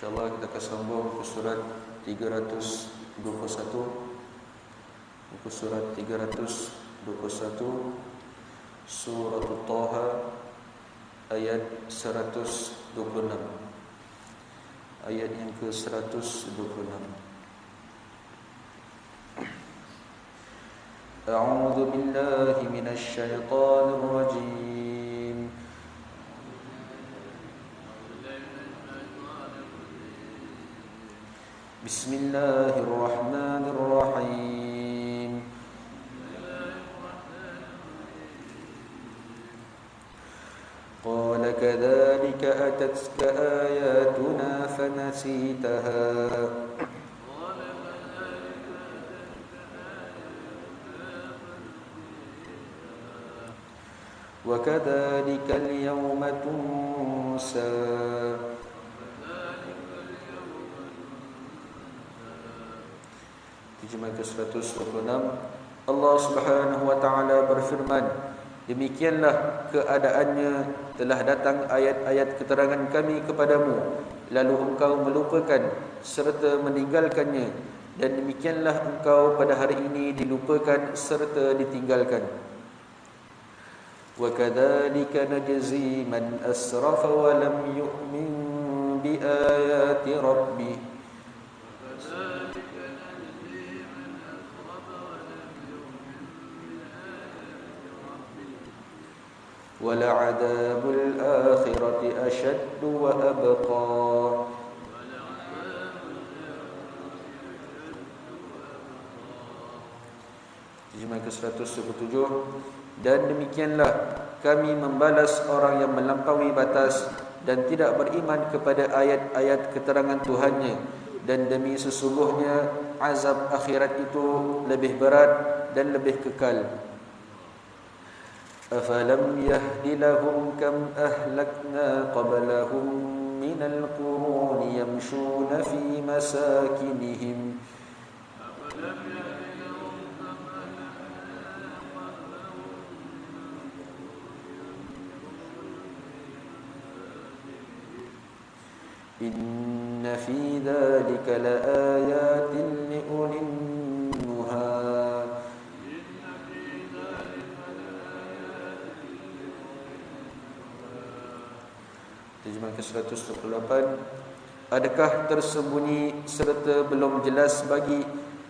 InsyaAllah kita akan sambung ke surat 321. Muka surat 321 Surah Taha ayat 126. Ayat yang ke 126. A'udzu billahi minasy syaithanir rajim. Bismillahirrahmanirrahim. Qala kadzalika atatka ayatuna fanasitaha wa kadzalika al-yawma tunsa. Terjemahan ke-126. Allah Subhanahu wa taala berfirman, demikianlah keadaannya telah datang ayat-ayat keterangan kami kepadamu, lalu engkau melupakan serta meninggalkannya, dan demikianlah engkau pada hari ini dilupakan serta ditinggalkan. Wa kadzalika najzi man asrafa wa lam yu'min bi ayati rabbih. وَلَعَذَابُ الْآخِرَةِ أَشَدُّ وَأَبْقَى. Terjemahan ke-127. Dan demikianlah kami membalas orang yang melampaui batas dan tidak beriman kepada ayat-ayat keterangan Tuhannya, dan demi sesungguhnya azab akhirat itu lebih berat dan lebih kekal. أَفَلَمْ يَهْدِ لَهُمْ كَمْ أَهْلَكْنَا قَبْلَهُمْ مِنَ الْقُرُونِ يَمْشُونَ فِي مَسَاكِنِهِمْ إِنَّ فِي ذَلِكَ لَآيَاتٍ لِأُولِي النُّهَى. Terjemahan ke-128. Adakah tersembunyi serta belum jelas bagi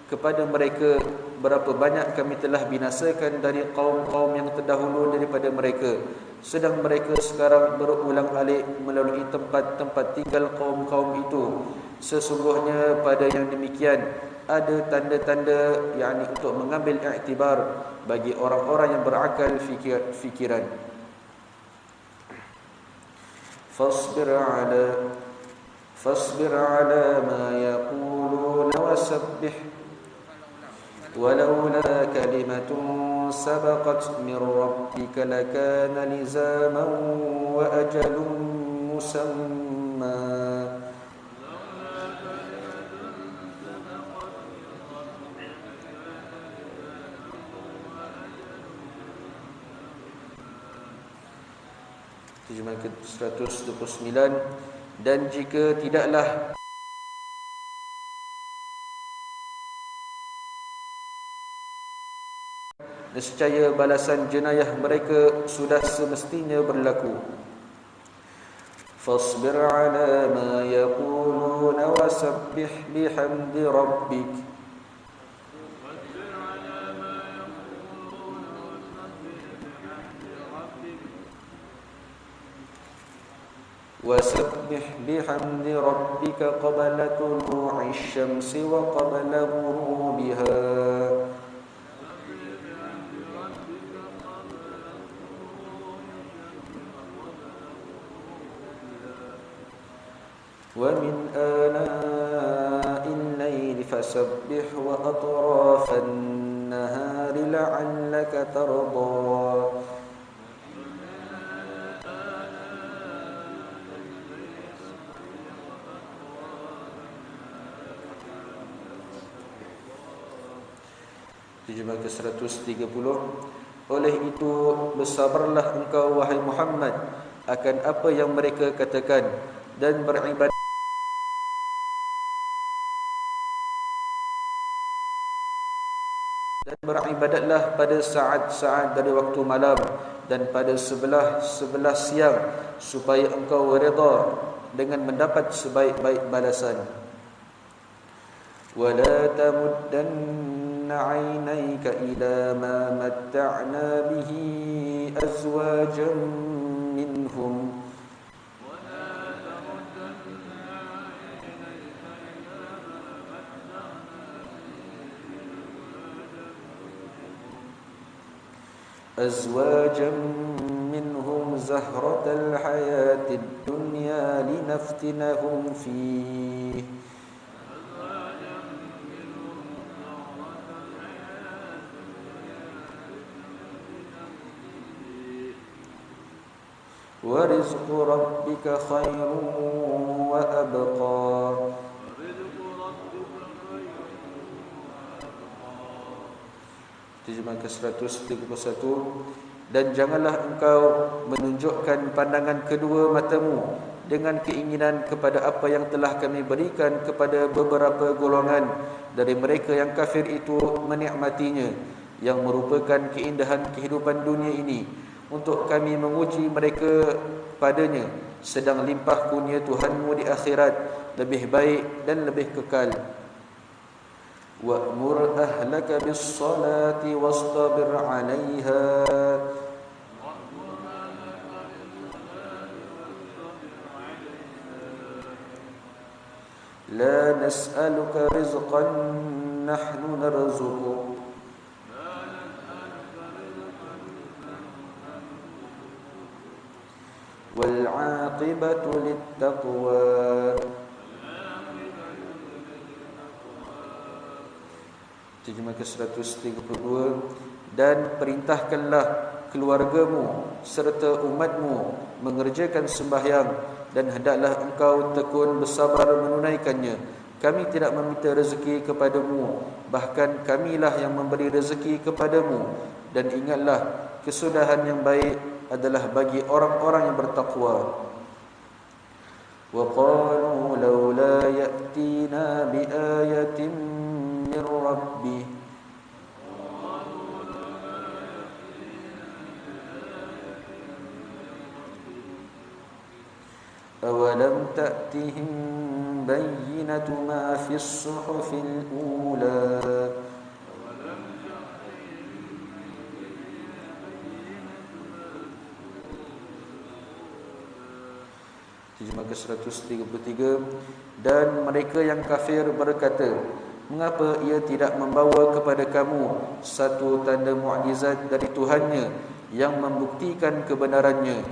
kepada mereka berapa banyak kami telah binasakan dari kaum-kaum yang terdahulu daripada mereka, sedang mereka sekarang berulang-alik melalui tempat-tempat tinggal kaum-kaum itu. Sesungguhnya pada yang demikian ada tanda-tanda, yakni untuk mengambil iktibar bagi orang-orang yang berakal fikiran. فاصبر على ما يقولون وسبح ولولا كلمة سبقت من ربك لكان لزاما وأجل مسمى. Terjemahan ke-129. Dan jika tidaklah nescaya balasan jenayah mereka sudah semestinya berlaku. Fasbir ala ma yaquluna wasabbih bihamdi rabbik. وسبح بحمد ربك قبل طلوع الشمس وقبل غروبها ومن آناء الليل فسبح وأطراف النهار لعلك ترضى Terjemah ke-130. Oleh itu bersabarlah engkau wahai Muhammad akan apa yang mereka katakan dan beribadatlah pada saat-saat dari waktu malam dan pada sebelah siang supaya engkau redha dengan mendapat sebaik-baik balasan. Wala tamuddanna 'ainayka ila ma matta'na bihi azwajan minhum زهرة الحياة الدنيا لنفتنهم فيه ورزق ربك خير وأبقى. Terjemahan ke-131. Dan janganlah engkau menunjukkan pandangan kedua matamu dengan keinginan kepada apa yang telah kami berikan kepada beberapa golongan dari mereka yang kafir itu menikmatinya, yang merupakan keindahan kehidupan dunia ini, untuk kami menguji mereka padanya, sedang limpah kurnia Tuhanmu di akhirat lebih baik dan lebih kekal. Wa'mur ahlaka bis-salati wastabir 'alaiha la nas'aluka rizqan nahnu narzuquk wal 'aqibatu lit-taqwa. Terjemah ke-132. Dan perintahkanlah keluargamu serta umatmu mengerjakan sembahyang, dan hendaklah engkau tekun bersabar menunaikannya. Kami tidak meminta rezeki kepadamu, bahkan kamilah yang memberi rezeki kepadamu. Dan ingatlah, kesudahan yang baik adalah bagi orang-orang yang bertakwa. Wa qalu laula ya'tina bi ayatin min rabbih awalam ta'tihim bayyinatu ma fis suhufil ula. Terjemah ke-133. Dan mereka yang kafir berkata, mengapa ia tidak membawa kepada kamu satu tanda mukjizat dari Tuhannya yang membuktikan kebenarannya?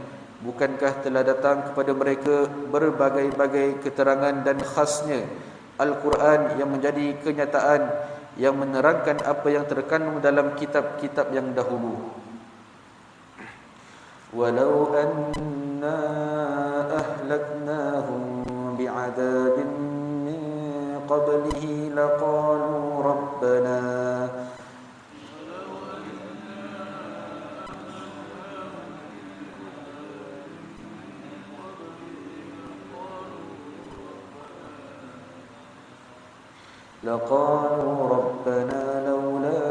Bukankah telah datang kepada mereka berbagai-bagai keterangan dan khasnya Al-Quran yang menjadi kenyataan, yang menerangkan apa yang terkandung dalam kitab-kitab yang dahulu. Walau anna ahlaknahum bi'adabin min qablihi laqalu rabbana لولا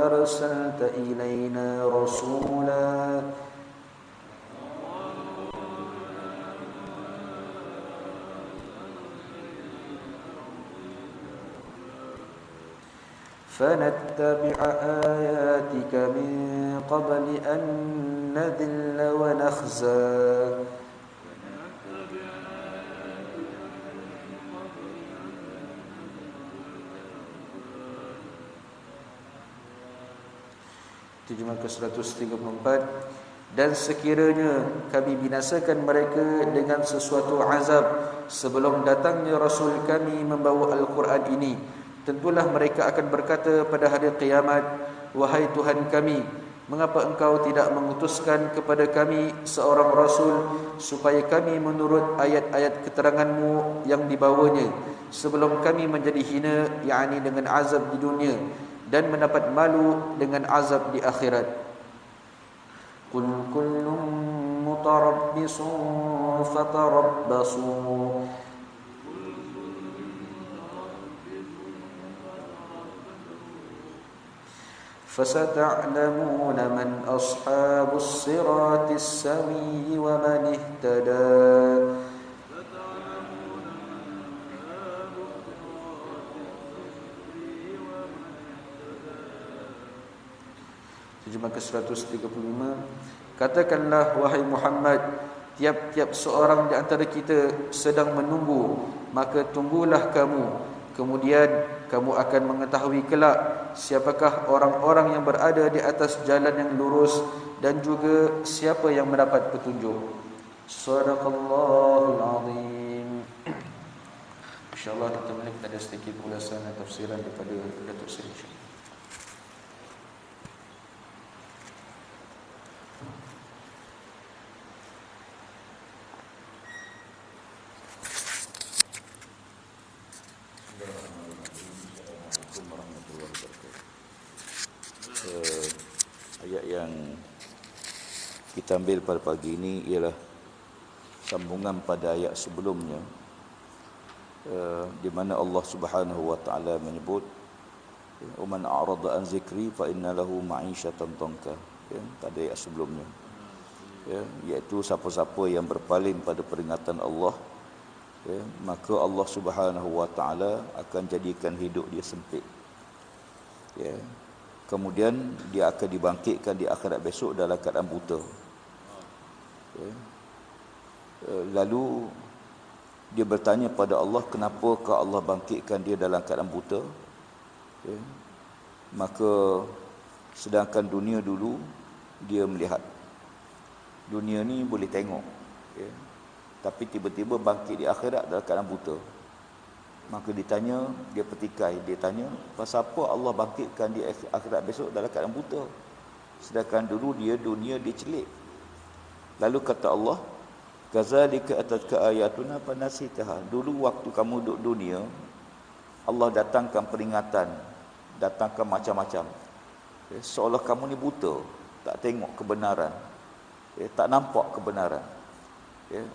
أرسلت إلينا رسولا فنتبع آياتك من قبل أن نذل ونخزى. Terjemahan ke-134. Dan sekiranya kami binasakan mereka dengan sesuatu azab sebelum datangnya Rasul kami membawa Al-Quran ini, tentulah mereka akan berkata pada hari kiamat, wahai Tuhan kami, mengapa engkau tidak mengutuskan kepada kami seorang Rasul supaya kami menurut ayat-ayat keteranganmu yang dibawanya sebelum kami menjadi hina, yakni dengan azab di dunia, dan mendapat malu dengan azab di akhirat. Qul kullun mutarabbisun fatarabbasu فستعلمون من أصحاب الصراط السوي ومن اهتدى. Terjemah ke-135. Katakanlah wahai Muhammad, tiap-tiap seorang di antara kita sedang menunggu, maka tunggulah kamu. Kemudian kamu akan mengetahui kelak siapakah orang-orang yang berada di atas jalan yang lurus dan juga siapa yang mendapat petunjuk. Shadaqallahul azim. InsyaAllah kita boleh ada sedikit ulasan dan tafsiran daripada Datuk Seri. Ayat yang kita ambil pada pagi ini ialah sambungan pada ayat sebelumnya, di mana Allah Subhanahu wa taala menyebut, "Man a'rada an zikri fa inna lahu ma'isyatan dhanka." Pada ayat sebelumnya, iaitu siapa-siapa yang berpaling pada peringatan Allah, maka Allah Subhanahu wa taala akan jadikan hidup dia sempit. Kemudian dia akan dibangkitkan di akhirat besok dalam keadaan buta. Lalu dia bertanya pada Allah, kenapakah Allah bangkitkan dia dalam keadaan buta? Maka sedangkan dunia dulu dia melihat, dunia ni boleh tengok, tapi tiba-tiba bangkit di akhirat dalam keadaan buta. Maka ditanya, dia petikai, dia tanya, pasal apa Allah bangkitkan di akhirat besok dalam keadaan buta, sedangkan dulu dia dunia dia celik. Lalu kata Allah, kazalika atatka ayatuna fanasitaha. Dulu waktu kamu duduk dunia, Allah datangkan peringatan, datangkan macam-macam, seolah kamu ni buta, tak tengok kebenaran, tak nampak kebenaran.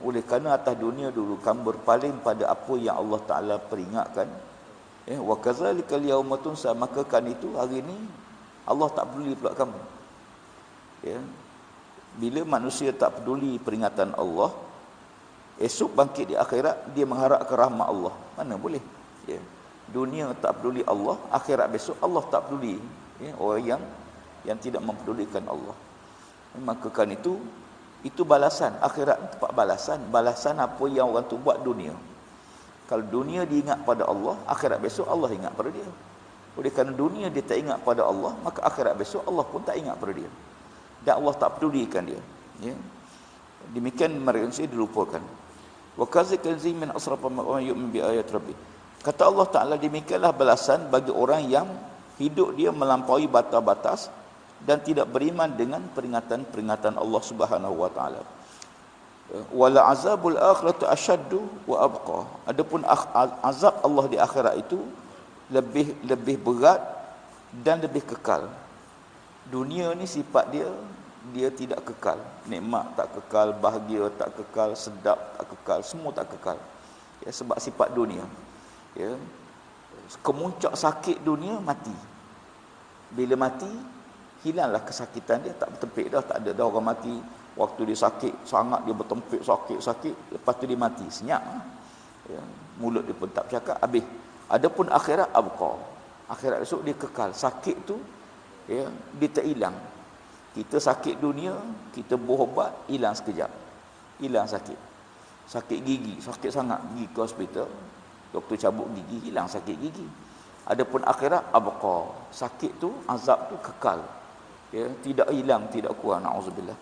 Oleh kerana atas dunia dulu kamu berpaling pada apa yang Allah Ta'ala peringatkan, wa kazalika al-yawma tunsa, maka kan itu hari ini Allah tak peduli pula kamu. Bila manusia tak peduli peringatan Allah, esok bangkit di akhirat dia mengharapkan rahmat Allah, mana boleh. Dunia tak peduli Allah, akhirat besok Allah tak peduli orang yang tidak mempedulikan Allah. Maka kan itu balasan akhirat, tempat balasan apa yang orang tu buat dunia. Kalau dunia diingat pada Allah, akhirat besok Allah ingat pada dia. Oleh kerana dunia dia tak ingat pada Allah, maka akhirat besok Allah pun tak ingat pada dia, dan Allah tak pedulikan dia. Demikian manusia dilupakan. Wa kazikal min asrafa ma yu'min bi ayat rabbi. Kata Allah Ta'ala, demikianlah balasan bagi orang yang hidup dia melampaui batas-batas dan tidak beriman dengan peringatan-peringatan Allah Subhanahu wa taala. Wala azabul akhirati asyaddu wa abqa. Adapun azab Allah di akhirat itu lebih berat dan lebih kekal. Dunia ni sifat dia tidak kekal. Nikmat tak kekal, bahagia tak kekal, sedap tak kekal, semua tak kekal. Sebab sifat dunia. Kemuncak sakit dunia mati. Bila mati, hilanglah kesakitan dia, tak bertempik dah, tak ada dah orang mati waktu dia sakit sangat, dia bertempik sakit, lepas tu dia mati senyap, mulut dia pun tak bercakap, habis. Adapun akhirat abqa, akhirat esok dia kekal. Sakit tu dia tak hilang. Kita sakit dunia, kita berubat, hilang sekejap, hilang sakit gigi, sakit sangat, pergi ke hospital, doktor cabut gigi, hilang sakit gigi. Adapun akhirat abqa, sakit tu, azab tu kekal. Ya, tidak hilang, tidak kurang, naudzubillah.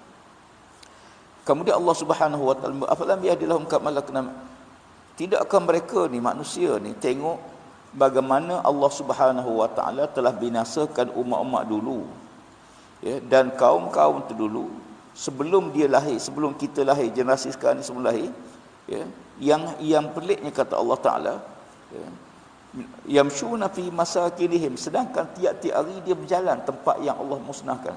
Kemudian Allah Subhanahu wa taala, afalam yahdilahum kama lakna, tidakkah mereka ni, manusia ni, tengok bagaimana Allah Subhanahu wa taala telah binasakan umat-umat dulu, ya, dan kaum-kaum tu dulu sebelum dia lahir, sebelum kita lahir, generasi sekarang ni sebelum lahir, ya, yang peliknya kata Allah Taala, ya, yamshuna fi masakinihim, sedangkan tiap-tiap hari dia berjalan tempat yang Allah musnahkan.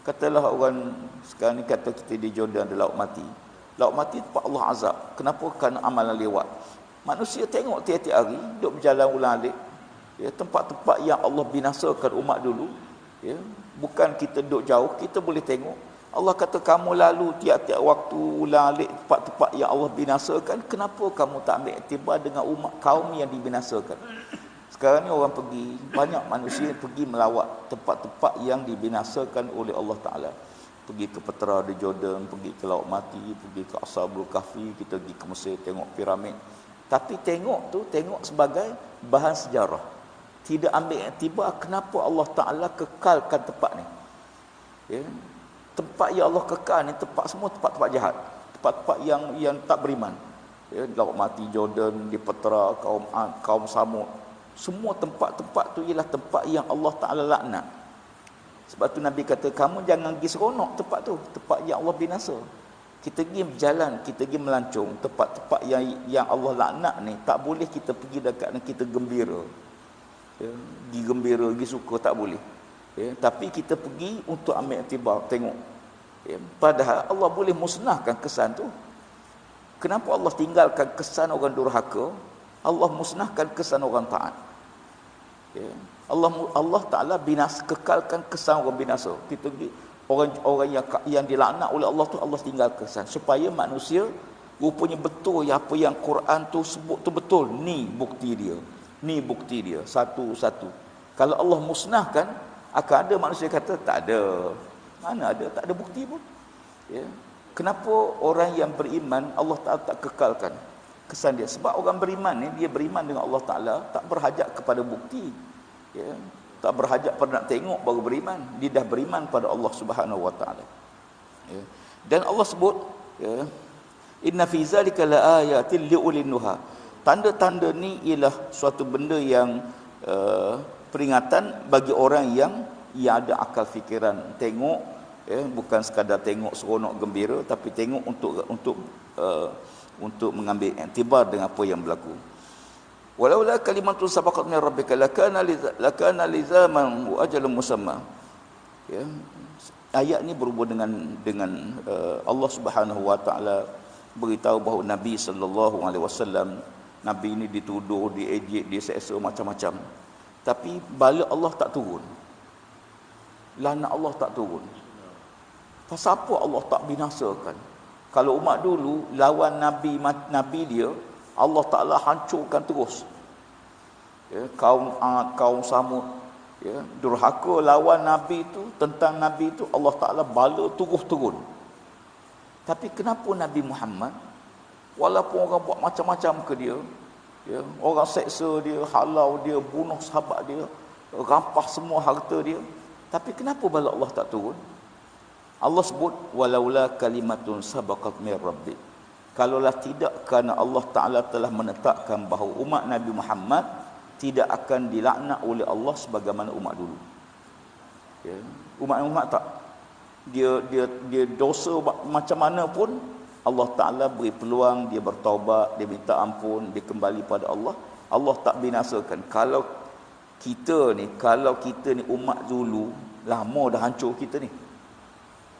Katalah orang sekarang ni, kata kita di Jordan ada laut mati. Laut mati tempat Allah azab. Kenapa? Kerana amalan lewat. Manusia tengok tiap-tiap hari duk berjalan ulang-alik, ya, tempat-tempat yang Allah binasakan umat dulu, ya. Bukan kita duk jauh, kita boleh tengok. Allah kata kamu lalu tiap-tiap waktu ulang-alik tempat-tempat yang Allah binasakan, kenapa kamu tak ambil iktibar dengan umat kaum yang dibinasakan? Sekarang ni orang pergi, banyak manusia pergi melawat tempat-tempat yang dibinasakan oleh Allah Ta'ala. Pergi ke Petra di Jordan, pergi ke Laut Mati, pergi ke Ashabul Kahfi, kita pergi ke Mesir tengok piramid. Tapi tengok tu, tengok sebagai bahan sejarah. Tidak ambil iktibar kenapa Allah Ta'ala kekalkan tempat ni. Ya. Tempat yang Allah kekal ni, tempat semua tempat-tempat jahat. Tempat-tempat yang tak beriman. Ya, Laut Mati, Jordan, di Petra, kaum Samud. Semua tempat-tempat tu ialah tempat yang Allah Ta'ala laknat. Sebab tu Nabi kata, kamu jangan pergi seronok tempat tu, tempat yang Allah binasa. Kita pergi berjalan, kita pergi melancong, tempat-tempat yang Allah laknat ni, tak boleh kita pergi dekat dan kita gembira. Ya, pergi gembira, pergi suka, tak boleh. Ya, tapi kita pergi untuk ambil iktibar, tengok. Ya, padahal Allah boleh musnahkan kesan tu. Kenapa Allah tinggalkan kesan orang durhaka? Allah musnahkan kesan orang taat. Ya. Allah Ta'ala kekalkan kesan orang binasa. Kita pergi, orang yang dilaknat oleh Allah tu, Allah tinggal kesan. Supaya manusia rupanya betul apa yang Quran tu sebut tu betul. Ni bukti dia. Ni bukti dia. Satu-satu. Kalau Allah musnahkan, akan ada manusia kata, tak ada. Mana ada? Tak ada bukti pun. Ya. Kenapa orang yang beriman, Allah Ta'ala tak kekalkan kesan dia? Sebab orang beriman ni, dia beriman dengan Allah Ta'ala, tak berhajat kepada bukti, ya, tak berhajat pada nak tengok baru beriman. Dia dah beriman pada Allah Subhanahu wa Ta'ala, ya. Dan Allah sebut, ya, inna fi zalika laayatin liulil nuha. Tanda-tanda ni ialah suatu benda yang peringatan bagi orang yang ada akal fikiran. Tengok, ya, bukan sekadar tengok seronok gembira, tapi tengok untuk mengambil iktibar dengan apa yang berlaku. Walaula kalimatun sabaqat min rabbika lakana lizaman wa ajalun musamma. Ya. Ayat ni berhubung dengan Allah Subhanahu wa taala beritahu bahawa Nabi sallallahu alaihi wasallam, Nabi ini dituduh, diejek, diseksa macam-macam. Tapi bala Allah tak turun. Laknat Allah tak turun. Pasal apa Allah tak binasakan? Kalau umat dulu lawan Nabi dia, Allah Ta'ala hancurkan terus. Ya, kaum Ad, kaum Samud, ya, durhaka lawan Nabi itu, tentang Nabi itu, Allah Ta'ala bala terus turun. Tapi kenapa Nabi Muhammad, walaupun orang buat macam-macam ke dia, ya, orang seksa dia, halau dia, bunuh sahabat dia, rampas semua harta dia, tapi kenapa bala Allah tak turun? Allah sebut walaula kalimatun sabaqat min rabbik. Kalaulah tidak kerana Allah Ta'ala telah menetapkan bahawa umat Nabi Muhammad tidak akan dilaknat oleh Allah sebagaimana umat dulu. Ya, umat Muhammad tak. Dia dosa macam mana pun Allah Ta'ala beri peluang, dia bertaubat, dia minta ampun, dia kembali pada Allah. Allah tak binasakan. Kalau kita ni umat dulu, lama dah hancur kita ni.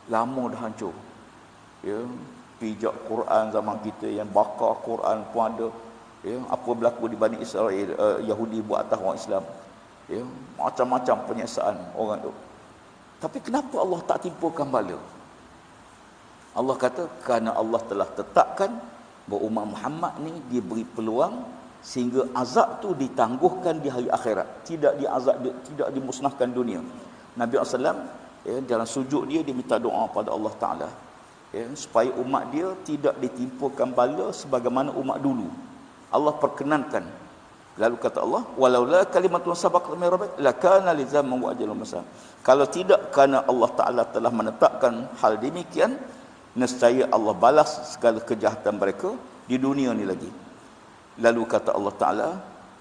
Lama dah hancur. Ya, pijak Quran zaman kita, yang bakar Quran pun ada. Ya, apa berlaku di Bani Israel, Yahudi buat atas orang Islam. Ya, macam-macam penyiksaan orang tu. Tapi kenapa Allah tak timpakan bala? Allah kata kerana Allah telah tetapkan bahawa umat Muhammad ni diberi peluang sehingga azab tu ditangguhkan di hari akhirat. Tidak dimusnahkan dunia. Nabi SAW, ya, dalam sujud dia minta doa pada Allah Ta'ala, ya, supaya umat dia tidak ditimpakan bala sebagaimana umat dulu. Allah perkenankan, Lalu kata Allah, walaula kalimatun sabaqat min rabbik lakana lizaman wa ajalun musamma. Kalau tidak kerana Allah Taala telah menetapkan hal demikian, nescaya Allah balas segala kejahatan mereka di dunia ni lagi. Lalu kata Allah Taala,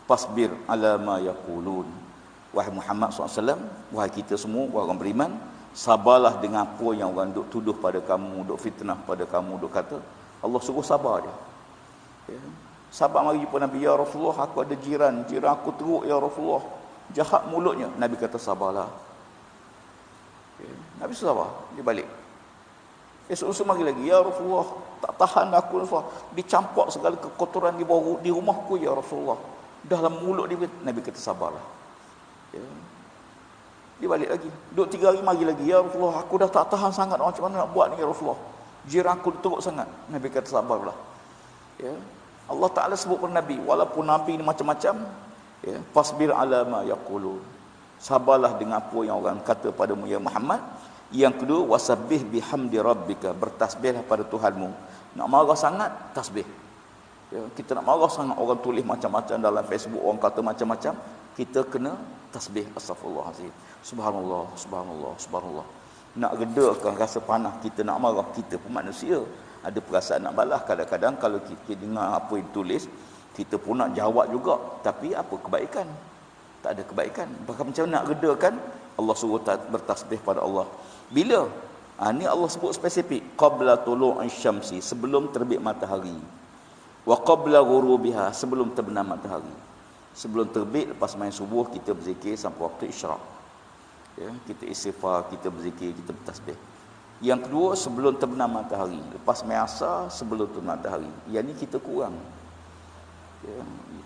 fasbir ala ma yaqulun. Wahai Muhammad SAW, wahai kita semua orang beriman, sabarlah dengan apa yang orang duk tuduh pada kamu, duk fitnah pada kamu, duk kata. Allah suruh sabar dia. Ya. Sahabat mari jumpa Nabi, ya Rasulullah, aku ada jiran aku teruk ya Rasulullah, jahat mulutnya. Nabi kata sabarlah. Ya. Nabi sabar, dia balik. Esok-esok mari lagi, ya Rasulullah, tak tahan aku Rasulullah, dicampak segala kekotoran di bawah di rumahku ya Rasulullah. Dalam mulut dia. Nabi kata sabarlah. Ya. Dia balik lagi, duduk 3 hari mari lagi, ya Rasulullah, aku dah tak tahan sangat, macam mana nak buat ni ya Rasulullah, jiran aku teruk sangat. Nabi kata sabarlah. Ya. Allah Ta'ala sebut kepada Nabi, walaupun Nabi ni macam-macam, ya, fasbir ala ma yaqulun, sabarlah dengan apa yang orang kata padamu ya Muhammad. Yang kedua, wasabbih bihamdi rabbika, bertasbihlah pada Tuhanmu. Nak marah sangat, tasbih. Ya, kita nak marah sangat, orang tulis macam-macam dalam Facebook, orang kata macam-macam, kita kena tasbih, astaghfirullahalazim, subhanallah, subhanallah, subhanallah. Nak redakan rasa panah kita, nak marah, kita pun manusia, ada perasaan nak balas. Kadang-kadang kalau kita dengar apa yang tulis, kita pun nak jawab juga, tapi apa kebaikan? Tak ada kebaikan. Bahkan macam nak redakan, Allah suruh bertasbih pada Allah. Bila? Ni Allah sebut spesifik, qabla tulu'is syamsi, sebelum terbit matahari, wa qabla ghurubiha, sebelum terbenam matahari. Sebelum terbit, lepas main subuh, kita berzikir sampai waktu isyraq. Ya, kita istighfar, kita berzikir, kita bertasbih. Yang kedua, sebelum terbenam matahari. Lepas main asar, sebelum terbenam matahari. Yang ni kita kurang. Ya,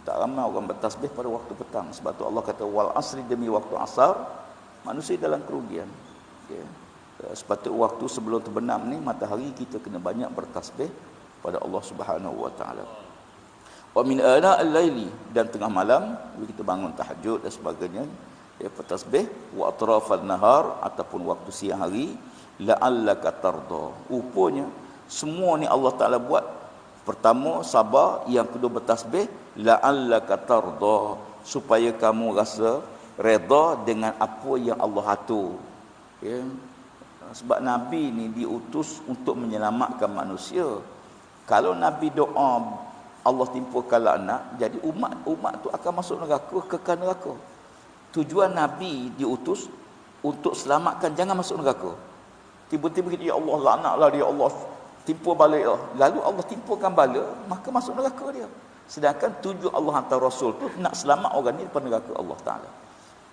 tak ramai orang bertasbih pada waktu petang. Sebab tu Allah kata, wal asri, demi waktu asar, manusia dalam kerugian. Ya. Sebab tu waktu sebelum terbenam ni matahari, kita kena banyak bertasbih pada Allah Subhanahu wa taala. Wa min ana al-laili, dan tengah malam kita bangun tahajud dan sebagainya, ya, bertasbih. Wa atrafal nahar, ataupun waktu siang hari, la'allaka tarda. Rupanya semua ni Allah Taala buat. Pertama sabar, yang kedua bertasbih, la'allaka tarda, supaya kamu rasa redha dengan apa yang Allah atur. Ya. Sebab Nabi ni diutus untuk menyelamatkan manusia. Kalau Nabi doa Allah timpakan laknat, jadi umat tu akan masuk neraka, kekal neraka. Tujuan Nabi diutus untuk selamatkan, jangan masuk neraka. Tiba-tiba kita, ya Allah laknatlah dia, Allah timpa baliklah. Lalu Allah timpakan bala, maka masuk neraka dia. Sedangkan tujuan Allah hantar Rasul tu nak selamat orang ni daripada neraka Allah Ta'ala.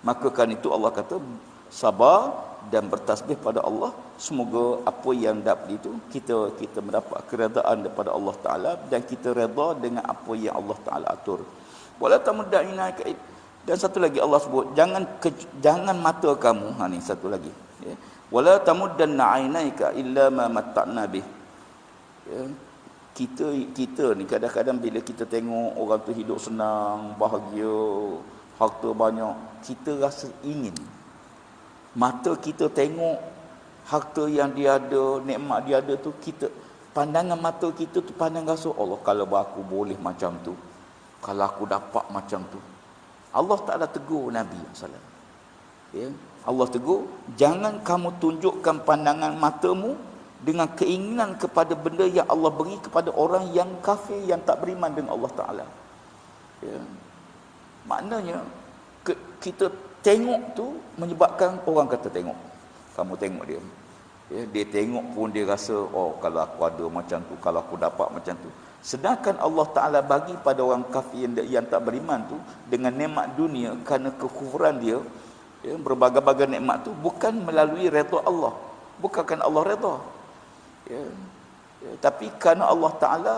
Maka kan itu Allah kata sabar dan bertasbih pada Allah. Semoga apa yang dapat itu kita mendapat keredaan daripada Allah Ta'ala, dan kita redha dengan apa yang Allah Ta'ala atur. Wala tamudda'ina. Dan satu lagi Allah sebut, jangan mata kamu, ni satu lagi, ya. Wala tamuddanna 'ainaika illa ma matta'na bih. Ya. Kita ni kadang-kadang bila kita tengok orang tu hidup senang, bahagia, harta banyak, kita rasa ingin. Mata kita tengok harta yang dia ada, nikmat dia ada tu, kita, pandangan mata kita tu pandang rasa, Allah, kalau aku boleh macam tu, kalau aku dapat macam tu. Allah Ta'ala tegur Nabi SAW. Ya. Allah tegur, jangan kamu tunjukkan pandangan matamu dengan keinginan kepada benda yang Allah beri kepada orang yang kafir, yang tak beriman dengan Allah Ta'ala. Ya. Maknanya kita tengok tu menyebabkan orang kata tengok. Kamu tengok dia. Ya, dia tengok pun dia rasa, oh, kalau aku ada macam tu, kalau aku dapat macam tu. Sedangkan Allah Ta'ala bagi pada orang kafir yang tak beriman tu dengan nikmat dunia, kerana kekufuran dia, ya, berbagai-bagai nikmat tu bukan melalui redha Allah, bukan kerana Allah redha, ya, ya, tapi kerana Allah Ta'ala,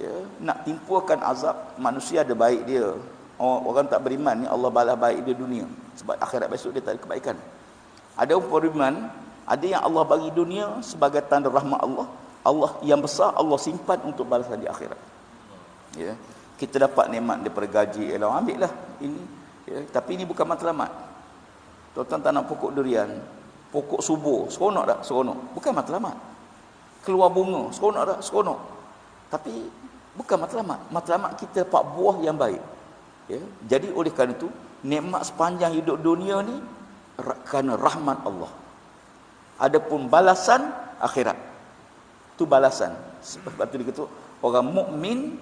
ya, nak timpakan azab. Manusia ada baik dia, orang tak beriman ni Allah balas baik dia dunia, sebab akhirat besok dia tak ada kebaikan. Ada orang beriman, ada yang Allah bagi dunia sebagai tanda rahmat Allah. Allah yang besar Allah simpan untuk balasan di akhirat. Ya, kita dapat nikmat daripada gaji, ambillah ini, ya, tapi ini bukan matlamat. Tuan-tuan tanam pokok durian, pokok subur, seronok tak? Seronok. Bukan matlamat. Keluar bunga, seronok tak? Seronok. Tapi bukan matlamat. Matlamat kita dapat buah yang baik. Ya, jadi oleh kerana itu nikmat sepanjang hidup dunia ni kerana rahmat Allah. Adapun balasan akhirat. Itu balasan. Sebab itu dikata orang mukmin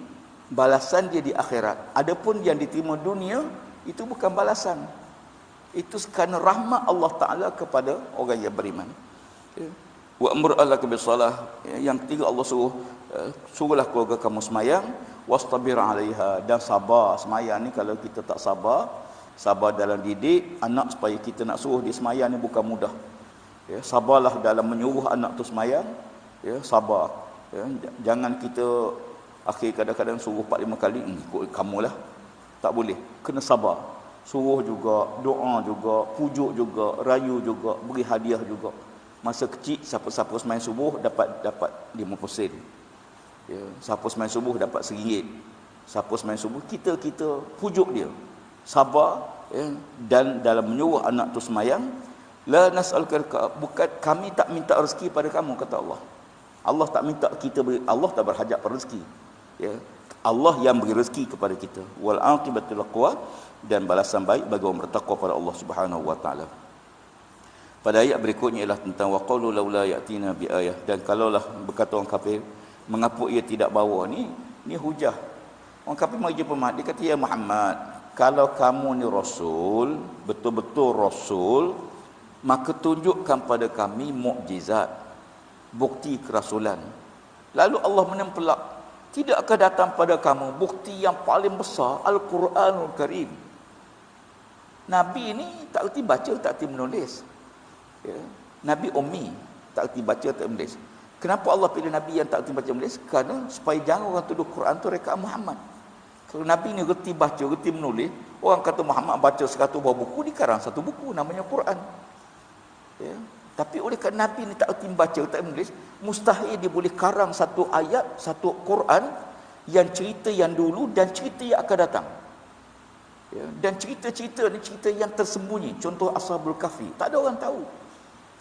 balasan dia di akhirat. Adapun yang diterima dunia itu bukan balasan. Itu kerana rahmat Allah Taala kepada orang yang beriman. Ya. Wa amr ahlaka bisalah. Yang ketiga Allah suruhlah keluarga kamu semayang, wastabir 'alaiha, dan sabar. Semayang ni kalau kita tak sabar dalam didik anak supaya kita nak suruh dia semayang ni bukan mudah. Ya, sabarlah dalam menyuruh anak tu semayang. Ya, sabar. Ya, jangan kita akhir kadang-kadang suruh 4-5 kali, ikut kamulah. Tak boleh. Kena sabar. Suruh juga, doa juga, pujuk juga, rayu juga, beri hadiah juga. Masa kecil siapa-siapa sembahyang subuh dapat 50 sen. Ya, siapa sembahyang subuh dapat RM1. Siapa sembahyang subuh kita pujuk dia. Sabar, ya, dan dalam menyuruh anak tu sembahyang, la nas'aluka, bukan kami tak minta rezeki pada kamu, kata Allah. Allah tak minta kita beri, Allah tak berhajat pada rezeki. Ya, Allah yang beri rezeki kepada kita. Wal aqibatul taqwa, dan balasan baik bagi orang bertakwa pada Allah Subhanahu wa taala. Pada ayat berikutnya ialah tentang waqalu laula yatina bi ayah, dan kalaulah berkata orang kafir, mengapa ia tidak bawa ni hujah. Orang kafir mari jumpa Muhammad, dia kata, ya Muhammad, kalau kamu ni rasul, betul-betul rasul, maka tunjukkan pada kami mukjizat, bukti kerasulan. Lalu Allah menempelak, tidakkah datang pada kamu bukti yang paling besar, Al-Quranul Karim. Nabi ni tak erti baca, tak erti menulis. Ya. Nabi ummi, tak erti baca, tak menulis. Kenapa Allah pilih Nabi yang tak erti baca menulis? Kerana supaya jangan orang tuduh Quran tu rekaan Muhammad. Kalau Nabi ni erti baca, erti menulis, orang kata Muhammad baca 100 buah buku, dikarang satu buku namanya Quran. Ya. Tapi oleh kerana Nabi ni tak erti baca, tak menulis, mustahil dia boleh karang satu ayat, satu Quran yang cerita yang dulu dan cerita yang akan datang. Ya. Dan cerita-cerita ni cerita yang tersembunyi. Contoh Ashabul Kahfi, tak ada orang tahu.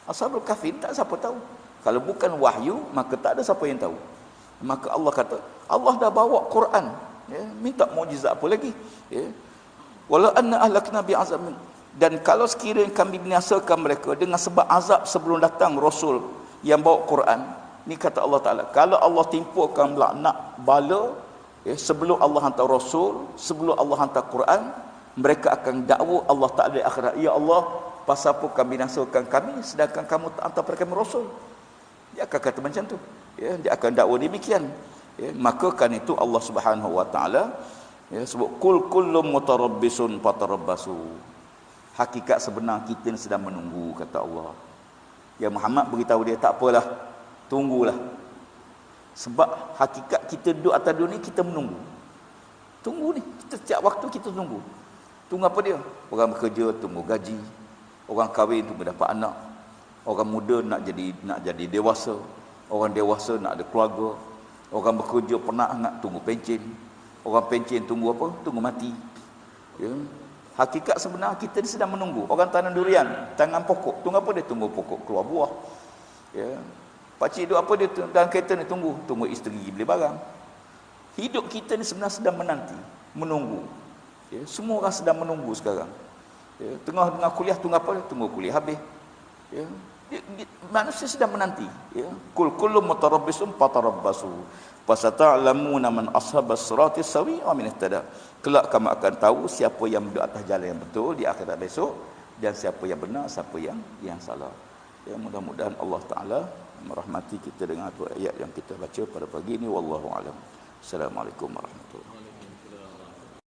Ashabul Kahfi tak siapa tahu. Kalau bukan wahyu, maka tak ada siapa yang tahu. Maka Allah kata, Allah dah bawa Quran. Ya. Minta mukjizat apa lagi? Ya. Walau anna ahlakna bi'azab, dan kalau sekiranya kami binasakan mereka dengan sebab azab sebelum datang Rasul yang bawa Quran, ni kata Allah Ta'ala, kalau Allah timpukan laknat bala, ya, sebelum Allah hantar Rasul, sebelum Allah hantar Quran, mereka akan dakwa Allah Ta'ala di akhirat, ya Allah, pasal apa kami binasakan kami sedangkan kamu tak hantar pada kami Rasul? Dia akan kata macam tu. Ya, dia akan dakwa demikian. Ya, maka kan itu Allah Subhanahu Wa Ta'ala, ya, sebut kul kullum mutarabbisun fatarabbasu. Hakikat sebenar kita ni sedang menunggu, kata Allah. Ya, Muhammad beritahu dia, tak apalah, tunggulah. Sebab hakikat kita duduk atas dunia, kita menunggu. Tunggu ni, kita setiap waktu kita tunggu. Tunggu apa dia? Orang bekerja tunggu gaji, orang kahwin tunggu dapat anak, orang muda nak jadi dewasa, orang dewasa nak ada keluarga, orang bekerja penat nak tunggu pencen, orang pencen tunggu apa? Tunggu mati. Ya. Hakikat sebenar kita ni sedang menunggu. Orang tanam durian, tanam pokok, tunggu apa dia? Tunggu pokok keluar buah. Ya. Pakcik duk apa dia dalam kereta ni? Tunggu isteri beli barang. Hidup kita ni sebenarnya sedang menanti, menunggu. Ya. Semua orang sedang menunggu sekarang. Ya. Tengah kuliah, tunggu apa dia? Tunggu kuliah habis. Ya. Manusia sedang menanti. Ya. Kul kullum mutarabbisun fatarabbasu fasata'lamuna man ashabas siratis sawi wa min ihtada. Kelak kamu akan tahu siapa yang berada atas jalan yang betul di akhirat besok, dan siapa yang benar, siapa yang salah. Ya, mudah-mudahan Allah Taala merahmati kita dengan ayat yang kita baca pada pagi ini. Wallahu a'lam. Assalamualaikum warahmatullahi wabarakatuh.